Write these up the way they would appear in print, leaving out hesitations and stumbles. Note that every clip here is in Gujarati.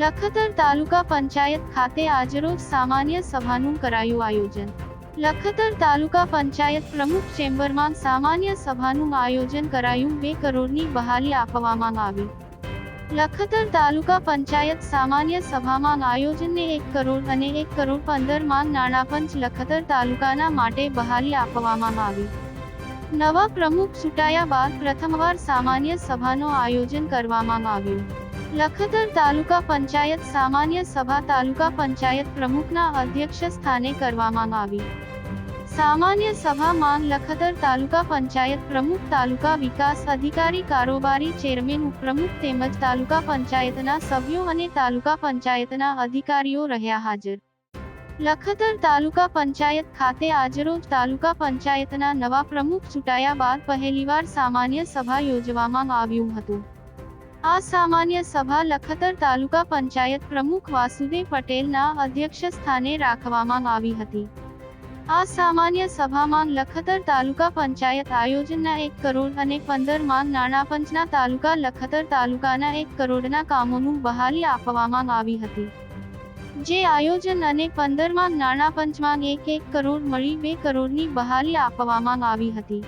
લખતર તાલુકા પંચાયત ખાતે આજરોજ સામાન્ય સભાનું કરાયું આયોજન। લખતર તાલુકા પંચાયત પ્રમુખ ચેમ્બરમાં સામાન્ય સભાનું આયોજન કરાયું। 2 કરોડની બહાલી આપવામાં આવી। લખતર તાલુકા પંચાયત સામાન્ય સભામાં આયોજનને 1 કરોડ અને 1 કરોડ 15 માં નાણાપંચ લખતર તાલુકાના માટે બહાલી આપવામાં આવી। નવા પ્રમુખ ચૂંટાયા બાદ પ્રથમવાર સામાન્ય સભાનો આયોજન કરવામાં આવ્યું। લખતર તાલુકા પંચાયત સામાન્ય સભા તાલુકા પંચાયત પ્રમુખના અધ્યક્ષ સ્થાને કરવામાં આવી। સામાન્ય સભામાં લખતર તાલુકા પંચાયત પ્રમુખ, તાલુકા વિકાસ અધિકારી, કારોબારી ચેરમેન, ઉપપ્રમુખ તેમજ તાલુકા પંચાયતના સભ્યો અને તાલુકા પંચાયતના અધિકારીઓ રહ્યા હાજર। લખતર તાલુકા પંચાયત ખાતે આજરોજ તાલુકા પંચાયતના નવા પ્રમુખ ચૂંટાયા બાદ પહેલીવાર સામાન્ય સભા યોજવામાં આવ્યું હતું। આ સામાન્ય સભા લખતર તાલુકા પંચાયત પ્રમુખ વાસુદેવ પટેલના અધ્યક્ષ સ્થાને રાખવામાં આવી હતી। આ સામાન્ય સભામાં લખતર તાલુકા પંચાયત આયોજનના 1 કરોડ અને 15 માં નાણાપંચના તાલુકા લખતર તાલુકાના 1 કરોડના કામોનું બહાલી આપવામાં આવી હતી। જે આયોજન અને 15 માં નાણાપંચમાં 1 કરોડ મળી 2 કરોડની બહાલી આપવામાં આવી હતી।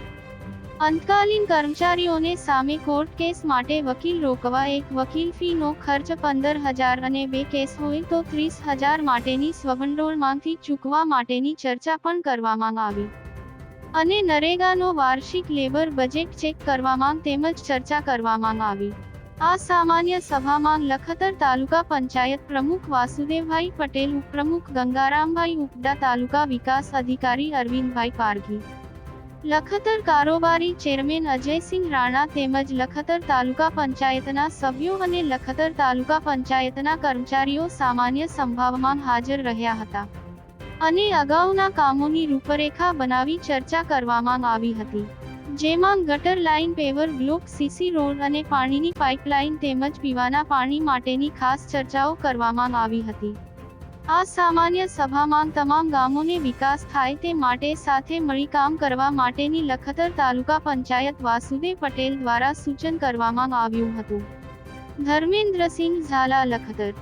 અંતકાલીન કર્મચારીઓને સામે કોર્ટ કેસ માટે વકીલ રોકવા 1 વકીલ ફીનો ખર્ચ 15,000 અને 2 કેસ હોય તો 30,000 માટેની સ્વભંડોળમાંથી ચૂકવા માટેની ચર્ચા પણ કરવામાં આવી અને નરેગાનો વાર્ષિક લેબર બજેટ ચેક કરવામાં તેમજ ચર્ચા કરવામાં આવી। આ સામાન્ય સભામાં લખતર તાલુકા પંચાયત પ્રમુખ વાસુદેવભાઈ પટેલ, ઉપપ્રમુખ ગંગારામભાઈ ઉપડા, તાલુકા વિકાસ અધિકારી અરવિંદભાઈ પારઘી, લખતર કારોબારી ચેરમેન અજયસિંહ રાણા તેમજ લખતર તાલુકા પંચાયતના સભ્યો અને લખતર તાલુકા પંચાયતના કર્મચારીઓ સામાન્ય સભામાં હાજર રહ્યા હતા અને અગાઉના કામોની રૂપરેખા બનાવી ચર્ચા કરવામાં આવી હતી। જેમાં ગટર line, paver block, CC road અને પાણીની પાઇપલાઇન તેમજ પીવાના પાણી માટેની ખાસ ચર્ચાઓ કરવામાં આવી હતી। આ સામાન્ય સભામાં તમામ ગામોને વિકાસ થાય તે માટે સાથે મળી કામ કરવા માટેની લખતર તાલુકા પંચાયત વાસુદેવ પટેલ દ્વારા સૂચન કરવામાં આવ્યું હતું। ધર્મેન્દ્રસિંહ ઝાલા, લખતર।